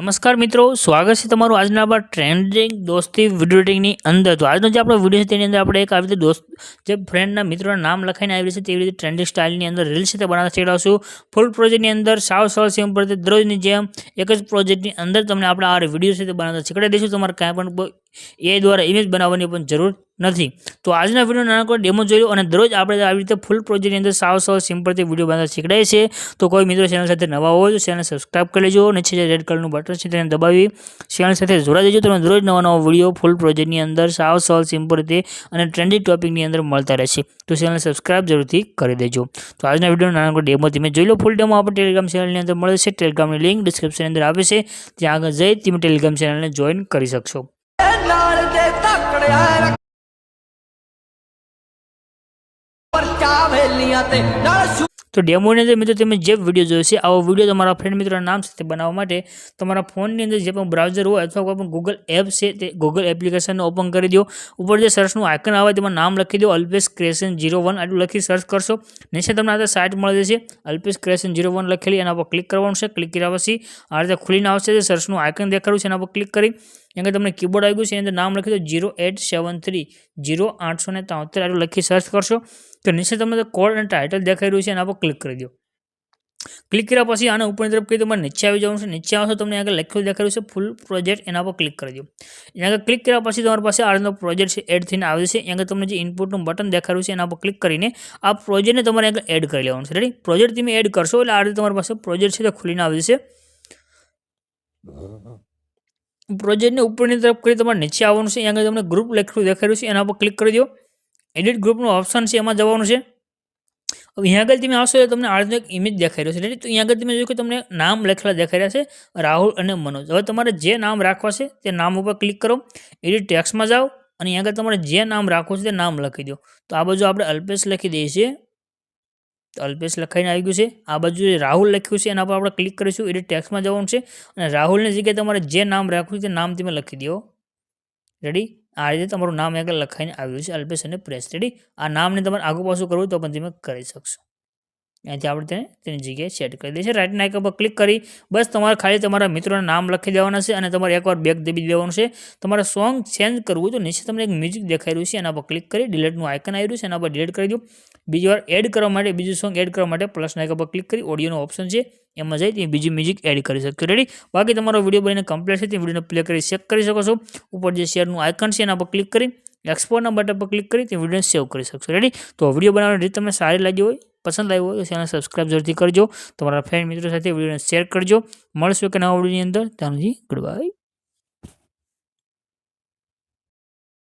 નમસ્કાર મિત્રો, સ્વાગત છે તમારું આજના આપણા ટ્રેન્ડિંગ દોસ્તી વિડીયો એડિટિંગની અંદર। તો આજનો જે આપણો વિડીયો છે તેની અંદર આપણે એક આવી રીતે દોસ્ત જે ફ્રેન્ડના મિત્રોના નામ લખાઈને આવી છે તેવી રીતે ટ્રેન્ડિંગ સ્ટાઇલની અંદર રીલ્સ છે તે બનાવતા શીખડાવશું। ફૂલ પ્રોજેક્ટની અંદર સાવ સરળ સિમ્પલ રીતે દરરોજની જેમ એક જ પ્રોજેક્ટની અંદર તમને આપણે આ વિડીયો છે તે બનાવતા શીખવાડી દઈશું। તમારે કાંઈ પણ એ દ્વારા ઇમેજ બનાવવાની પણ જરૂર નથી। તો આજના વિડીયો નાનકડો ડેમો જોઈ લો અને દરરોજ આપણે આવી રીતે ફૂલ પ્રોજેક્ટની અંદર સાવ સરળ સિમ્પલથી વિડીયો બનાવતા શીખડાય છે। તો કોઈ મિત્રો ચેનલ સાથે નવા હોય તો ચેનલ સબસ્ક્રાઇબ કરી લેજો, નીચે જે રેડ કલરનું બટન છે તેને દબાવી ચેનલ સાથે જોડાઈ દેજો। તમને દરરોજ નવા વિડીયો ફૂલ પ્રોજેક્ટની અંદર સાવ સરળ સિમ્પલ રીતે અને ટ્રેન્ડિંગ ટોપિકની અંદર મળતા રહેશે। તો ચેનલ સબસ્ક્રાઇબ જરૂરથી કરી દેજો। તો આજના વિડીયો નાનકડો ડેમો તમે જોઈ લો। ફૂલ ડેમો આપણે ટેલિગ્રામ ચેનલની અંદર મળે છે। ટેલિગ્રામની લિંક ડિસ્ક્રિપ્શનની અંદર આપે છે, ત્યાં આગળ જઈ તમે ટેલિગ્રામ ચેનલને જોઈન કરી શકશો। તો ડેમોની અંદર મિત્રો તમે જે વિડીયો જોયો છે આવો વિડીયો તમારા ફ્રેન્ડ મિત્રોના નામ સાથે બનાવવા માટે તમારા ફોનની અંદર જે પણ બ્રાઉઝર હોય અથવા કોઈ પણ ગૂગલ એપ છે તે ગૂગલ એપ્લિકેશનને ઓપન કરી દો। ઉપર જે સર્ચનું આઇકન આવે તેમાં નામ લખી દો, અલ્પેશ ક્રિએશન 01 આટલું લખી સર્ચ કરશો। નીચે તમને આ સાઇટ મળી જશે અલ્પેશ ક્રિએશન 01 લખેલી, એના પર ક્લિક કરવાનું છે। ક્લિક કર્યા પછી આ રીતે ખુલીને આવશે, જે સર્ચનું આઇકન દેખાડ્યું છે એના પર ક્લિક કરી અહીંયા તમને કીબોર્ડ આવી ગયું છે, એની અંદર નામ લખી દો 0873 0873 આટલું લખી સર્ચ કરશો। તો નીચે તમને કોડ અને ટાઇટલ દેખાઈ રહ્યું છે, એના પર ક્લિક કરી દો। ક્લિક કર્યા પછી આને ઉપરની તરફ કરી તમારે નીચે આવી જવાનું છે। નીચે આવશો તમને આગળ લખ્યું દેખાડ્યું છે ફૂલ પ્રોજેક્ટ, એના પર ક્લિક કરી દો। એના આગળ ક્લિક કર્યા પછી તમારી પાસે આ પ્રોજેક્ટ છે એડ થઈને આવે છે। અહીંયા તમને જે ઇનપુટનું બટન દેખાડ્યું છે એના પર ક્લિક કરીને આ પ્રોજેક્ટને તમારે આગળ એડ કરી લેવાનું છે। રેડી, પ્રોજેક્ટ તમે એડ કરશો એટલે આ રીતે તમારી પાસે પ્રોજેક્ટ છે તે ખુલીને આવી જશે। પ્રોજેક્ટને ઉપરની તરફ કરી તમારે નીચે આવવાનું છે। અહીંયા તમને ગ્રુપ લખ્યું દેખાડ્યું છે, એના પર ક્લિક કરી દો। એડિટ ગ્રુપનું ઓપ્શન છે એમાં જવાનું છે। હવે અહીંયા આગળ તમે આવશો તો તમને આ રીતનો એક ઇમેજ દેખાઈ રહ્યો છે। રેડી, તો અહીંયા આગળ તમે જોયું કે તમને નામ લખેલા દેખાઈ રહ્યા છે રાહુલ અને મનોજ। હવે તમારે જે નામ રાખવા છે તે નામ ઉપર ક્લિક કરો, એડિટ ટેક્સ્ટમાં જાઓ અને અહીંયા આગળ તમારે જે નામ રાખવું છે તે નામ લખી દો। તો આ બાજુ આપણે અલ્પેશ લખી દઈએ છીએ, તો અલ્પેશ લખાઈને આવી ગયું છે। આ બાજુ રાહુલ લખ્યું છે એના પર આપણે ક્લિક કરીશું, એડિટ ટેક્સ્ટમાં જવાનું છે અને રાહુલની જગ્યાએ તમારે જે નામ રાખવું છે તે નામ તમે લખી દો। રેડી, આ રીતે તમારું નામ આગળ લખાઈને આવ્યું છે અલ્પેશ અને પ્રેસ। રેડી, આ નામને તમારે આગળ પાછું કરવું તો પણ તમે કરી શકશો। અહીંયાથી આપણે તેની જગ્યાએ સેટ કરી દઈશું। રાઇટના આઇકન પર ક્લિક કરી બસ તમારે ખાલી તમારા મિત્રોના નામ લખી દેવાના છે અને તમારે એકવાર બેક દબી દેવાનું છે। તમારે સોંગ ચેન્જ કરવું તો નીચે તમને એક મ્યુઝિક દેખાઈ રહ્યું છે, એના પર ક્લિક કરી ડિલીટનું આઇકન આવી રહ્યું છે એના પર ડિલીટ કરી દો। બીજી વાર એડ કરવા માટે બીજું સોંગ એડ કરવા માટે પ્લસના આઇકન પર ક્લિક કરી ઓડિયોનો ઓપ્શન છે એમાં જઈ તમે બીજી મ્યુઝિક એડ કરી શકશો। રેડી, બાકી તમારો વિડીયો બનીને કમ્પ્લીટ છે તે વિડીયોને પ્લે કરી ચેક કરી શકો છો। ઉપર જે શેરનું આઇકન છે એના પર ક્લિક કરી એક્સપોર્ટના બટન પર ક્લિક કરી તે વિડીયોને સેવ કરી શકશો। રેડી, તો વિડીયો બનાવવાની રીત તમને સારી લાગી હોય, પસંદ આવ્યું હોય તો ચેનલ સબસ્ક્રાઇબ જરૂરથી કરજો, તમારા ફ્રેન્ડ મિત્રો સાથે વિડીયોને શેર કરજો। મળશું કે નવા વિડીયોની અંદર, ત્યાં સુધી ગુડ બાય।